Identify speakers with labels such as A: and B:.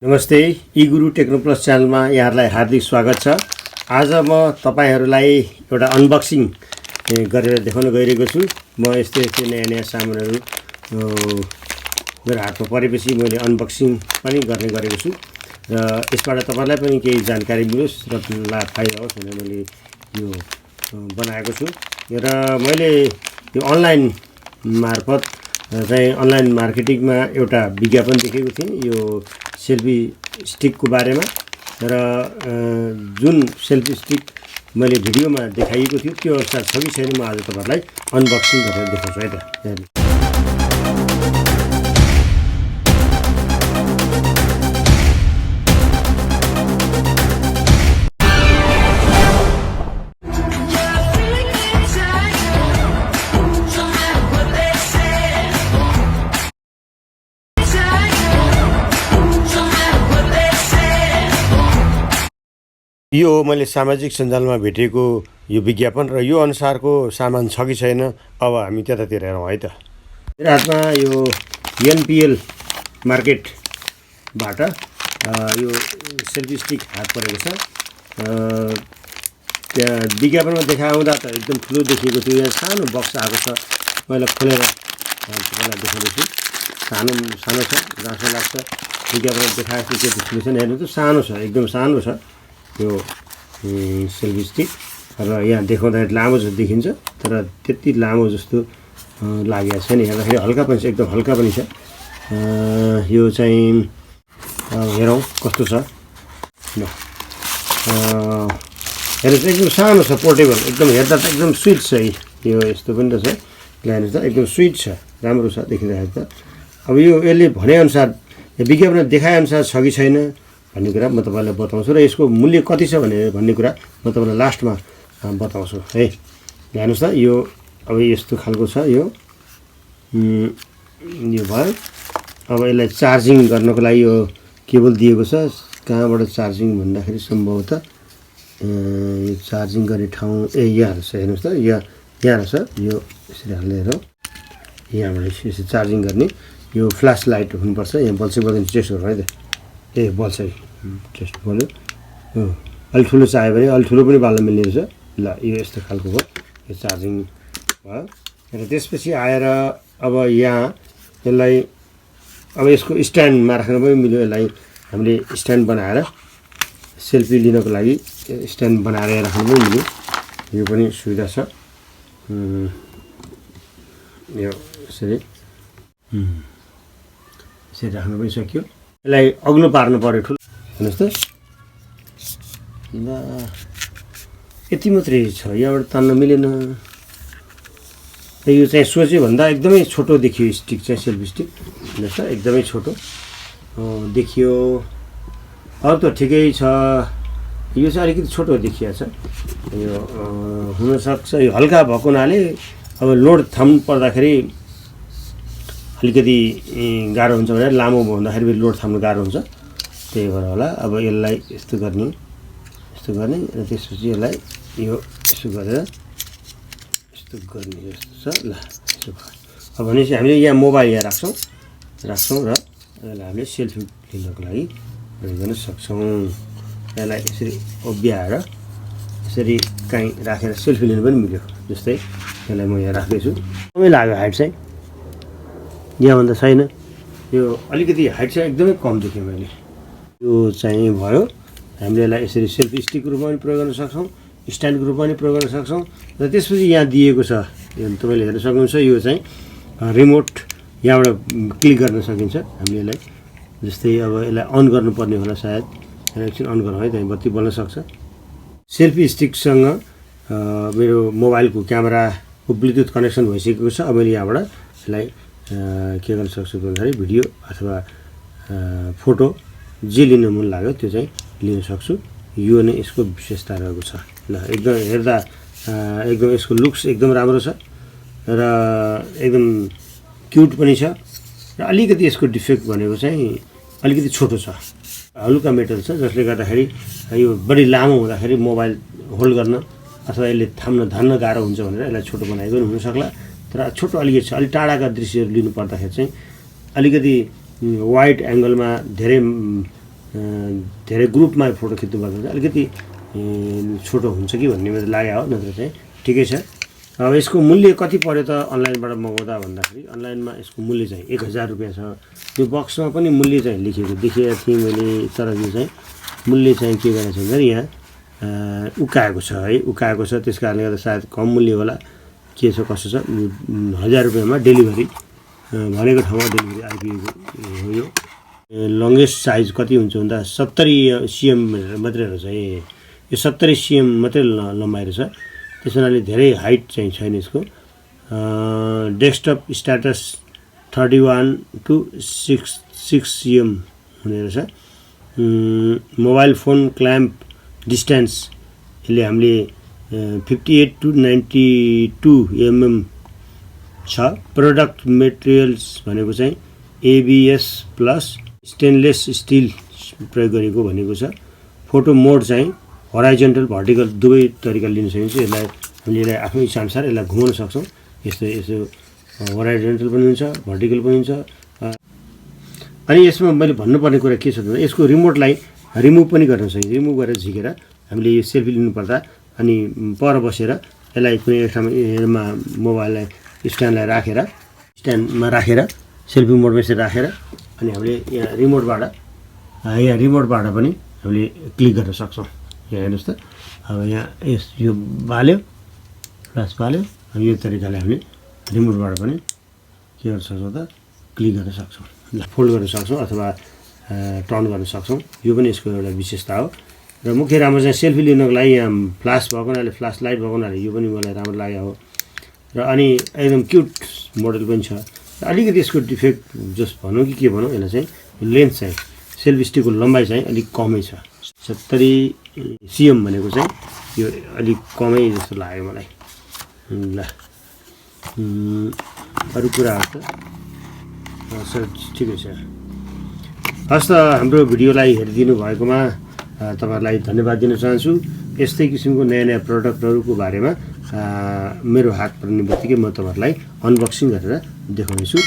A: नमस्ते ई गुरु Tecno plus च्यानलमा यहाँहरूलाई हार्दिक स्वागत छ। आज म तपाईहरुलाई एउटा अनबक्सिङ गरेर देखाउन गइरहेको छु। म यस्तै नयाँ सामानहरु मेरो हातमा परेपछि मैले अनबक्सिङ पनि गर्ने गरेको छु र यसबाट तपाईलाई पनि केही जानकारी मिलोस् र लाभ फाइदा होस् भनेर मैले यो बनाएको छु र मैले यो अनलाइन मार्फत चाहिँ अनलाइन मार्केटिङमा एउटा विज्ञापन देखेको थिएँ यो सेल्फी स्टिकको बारेमा र जुन सेल्फी स्टिक मैले भिडियोमा देखाइएको थियो त्यो अनुसार छ कि छैन म आज तपाईहरुलाई अनबक्सिङ गरेर देखाउँछु है त। यो मैले सामाजिक सञ्जालमा भेटेको यो विज्ञापन र यो अनुसारको सामान छ कि छैन अब हामी त्यतातिर हेरौँ है त। मेरो हातमा यो एनपिएल मार्केटबाट यो सेल्फी स्टिक हात परेको छ। त्यहाँ विज्ञापनमा देखाउँदा त एकदम ठुलो देखिएको थियो। यहाँ सानो बक्स आएको छ। मैले खोलेर तपाईँलाई देखाउँदैछु। सानो छ, गाँसो लाग्छ। विज्ञापनमा देखाएको थियो त्यो ठुलो छैन, हेर्नु त सानो छ, एकदम सानो छ यो सेल्फी स्टिक र यहाँ देखाउँदाखेरि लामो जस्तो देखिन्छ तर त्यति लामो जस्तो लागेको छैन। हेर्दाखेरि हल्का पनि छ, एकदम हल्का पनि छ। यो चाहिँ हेरौँ कस्तो छ। हेर्नुहोस् एकदम सानो छ, पोर्टेबल, एकदम हेर्दा त एकदम स्विट छ। यो यस्तो पनि त छ, हेर्नुहोस् त एकदम स्विट छ, राम्रो छ देखिँदाखेरि त। अब यो यसले भनेअनुसार विज्ञापनमा देखाएअनुसार छ कि छैन भन्ने कुरा म तपाईलाई बताउँछु र यसको मूल्य कति छ भन्ने कुरा म तपाईलाई लास्टमा बताउँछु है। हेर्नुहोस् त यो अब यस्तो खालको छ। यो भयो। अब यसलाई चार्जिङ गर्नको लागि यो केबल दिएको छ। कहाँबाट चार्जिङ भन्दाखेरि सम्भवतः यो चार्जिङ गर्ने ठाउँ यहाँ रहेछ। हेर्नुहोस् त यहाँ रहेछ। यो यसरी हालेर यहाँबाट यसरी चार्जिङ गर्ने यो फ्ल्यास लाइट हुनुपर्छ। यहाँ बल्छ बल्दैन चेस्ट गरौँ है त। बल्छ टेस्ट बल्यो। अलि ठुलो चाहियो भने अलि ठुलो पनि बाल्न मिल्ने रहेछ। ल यो यस्तो खालको भयो, यो चार्जिङ भयो। र त्यसपछि आएर अब यहाँ यसलाई अब यसको स्ट्यान्डमा राख्न पनि मिल्यो। यसलाई हामीले स्ट्यान्ड बनाएर सेल्फी लिनको लागि स्ट्यान्ड बनाएर राख्न पनि मिल्यो। यो पनि सुविधा छ। यो यसरी राख्न पनि सक्यो। यसलाई अग्लो पार्नु पर्यो ठुलो। हेर्नुहोस् त ल यति मात्रै छ, यहाँबाट तान्न मिलेन। यो चाहिँ सोचे भन्दा एकदमै छोटो देखियो स्टिक चाहिँ, सेल्फी स्टिक। हेर्नुहोस् त एकदमै छोटो देखियो। अरू त ठिकै छ, यो चाहिँ अलिकति छोटो देखिया छ। यो हुनसक्छ यो हल्का भएको हुनाले अब लोड थाम्नु पर्दाखेरि अलिकति गाह्रो हुन्छ भनेर, लामो भन्दाखेरि लोड थाम्नु गाह्रो हुन्छ, त्यही भएर होला। अब यसलाई यस्तो गर्ने र त्यसपछि यसलाई यो यसो गरेर यस्तो गर्ने जस्तो छ। ल यसो भयो। अब भनेपछि हामीले यहाँ मोबाइल यहाँ राख्छौँ र यसलाई हामीले सेल्फी लिनको लागि प्रयोग गर्न सक्छौँ। यसलाई यसरी ओभ्याएर यसरी कहीँ राखेर सेल्फी लिनु पनि मिल्यो। जस्तै यसलाई म यहाँ राख्दैछु। कमै लाग्यो हाइट चाहिँ, यहाँभन्दा छैन। यो अलिकति हाइट चाहिँ एकदमै कम देखेँ मैले। यो चाहिँ भयो। हामीले यसलाई यसरी सेल्फी स्टिकको रूपमा पनि प्रयोग गर्न सक्छौँ, स्ट्यान्डको रूपमा पनि प्रयोग गर्न सक्छौँ। र त्यसपछि यहाँ दिएको छ, यो तपाईँले हेर्न सक्नुहुन्छ, यो चाहिँ रिमोट यहाँबाट क्लिक गर्न सकिन्छ हामीले यसलाई। जस्तै अब यसलाई अन गर्नुपर्ने होला सायद, एकछिन अन गरौँ है त, बत्ती बल्न सक्छ। सेल्फी स्टिकसँग मेरो मोबाइलको क्यामेराको ब्लुटुथ कनेक्सन भइसकेको छ। अब मैले यहाँबाट यसलाई के गर्न सक्छु भन्दाखेरि भिडियो अथवा फोटो जे लिन मन लाग्यो त्यो चाहिँ लिन सक्छु। यो नै यसको विशेषता रहेको छ। ल एकदम हेर्दा एकदम यसको लुक्स एकदम राम्रो छ र एकदम क्युट पनि छ। र अलिकति यसको डिफेक्ट भनेको चाहिँ अलिकति छोटो छ, हलुका मेटल छ, जसले गर्दाखेरि यो बढी लामो हुँदाखेरि मोबाइल होल्ड गर्न अथवा यसले धान्न गाह्रो हुन्छ भनेर यसलाई छोटो बनाएको पनि हुनसक्ला। तर छोटो अलिकति छ। अलिक टाढाका दृश्यहरू लिनु पर्दाखेरि चाहिँ अलिकति वाइड एङ्गलमा धेरै धेरै ग्रुपमा फोटो खिच्नुपर्छ भने अलिकति छोटो हुन्छ कि भन्ने मलाई लाग्यो हो, नत्र चाहिँ ठिकै छ। अब यसको मूल्य कति पर्यो त अनलाइनबाट मगाउँदा भन्दाखेरि अनलाइनमा यसको मूल्य चाहिँ 1000 रुपियाँ छ। यो बक्समा पनि मूल्य चाहिँ लेखेको देखेको थिएँ मैले, तर यो चाहिँ मूल्य चाहिँ के गरेको छ भने यहाँ उकाएको छ है, उकाएको छ। त्यस कारणले गर्दा सायद कम मूल्य होला, के छ कसो छ। 1000 रुपियाँमा डेलिभरी भनेको ठाउँमा डेलिभरी आइपुगेको हो। यो लङ्गेस्ट साइज कति हुन्छ भन्दा 70 cm मात्रै रहेछ। यो 70 cm मात्रै लम्बाइ रहेछ। त्यस हुनाले धेरै हाइट चाहिँ छैन यसको। डेस्कटप स्ट्याटस 31 to 6 cm हुने रहेछ। मोबाइल फोन क्ल्याम्प डिस्टेन्स यसले हामीले 58 to 92 mm छ। प्रोडक्ट मेटेरियल्स भनेको चाहिँ ABS प्लस स्टेनलेस स्टिल प्रयोग गरेको भनेको छ। फोटो मोड चाहिँ हराइजन्टल भर्टिकल दुवै तरिका लिन सकिन्छ। यसलाई हामीले यसलाई आफ्नो इच्छाअनुसार यसलाई घुमाउन सक्छौँ। यस्तो हराइजन्टल पनि हुन्छ, भर्टिकल पनि हुन्छ। अनि यसमा मैले भन्नुपर्ने कुरा के छ भन्दा यसको रिमोटलाई रिमुभ पनि गर्न सकिन्छ। रिमुभ गरेर झिकेर हामीले यो सेल्फी लिनुपर्दा अनि पर बसेर यसलाई कुनै ठाउँमा मोबाइललाई स्ट्यान्डलाई राखेर स्ट्यान्डमा राखेर सेल्फी मोडमा यसरी राखेर अनि हामीले यहाँ रिमोटबाट पनि हामीले क्लिक गर्न सक्छौँ। यहाँ हेर्नुहोस् त, अब यहाँ यो बाल्यो, फ्ल्यास बाल्यो। अनि यो तरिकाले हामीले रिमोटबाट पनि के गर्न सक्छौँ त क्लिक गर्न सक्छौँ, फोल्ड गर्न सक्छौँ अथवा टर्न गर्न सक्छौँ। यो पनि यसको एउटा विशेषता हो। र मुख्य राम्रो चाहिँ सेल्फी लिनको लागि यहाँ फ्ल्यास भएको हुनाले, फ्ल्यास लाइट भएको हुनाले यो पनि मलाई राम्रो लाग्यो हो। र अनि एकदम क्युट मोडल पनि छ। अलिकति यसको डिफेक्ट जस्ट भनौँ कि के भनौँ, यसलाई चाहिँ लेन्थ चाहिँ सेल्फी स्टिकको लम्बाइ चाहिँ अलिक कमै छ। 70 cm भनेको चाहिँ यो अलिक कमै जस्तो लाग्यो मलाई। ल अरू कुराहरू त सर ठिकै छ। हस् त, हाम्रो भिडियोलाई हेरिदिनु भएकोमा तपाईँहरूलाई धन्यवाद दिन चाहन्छु। यस्तै किसिमको नयाँ नयाँ प्रडक्टहरूको बारेमा मेरो हात पर्ने बित्तिकै म तपाईँहरूलाई अनबक्सिङ गरेर देखाउनेछु।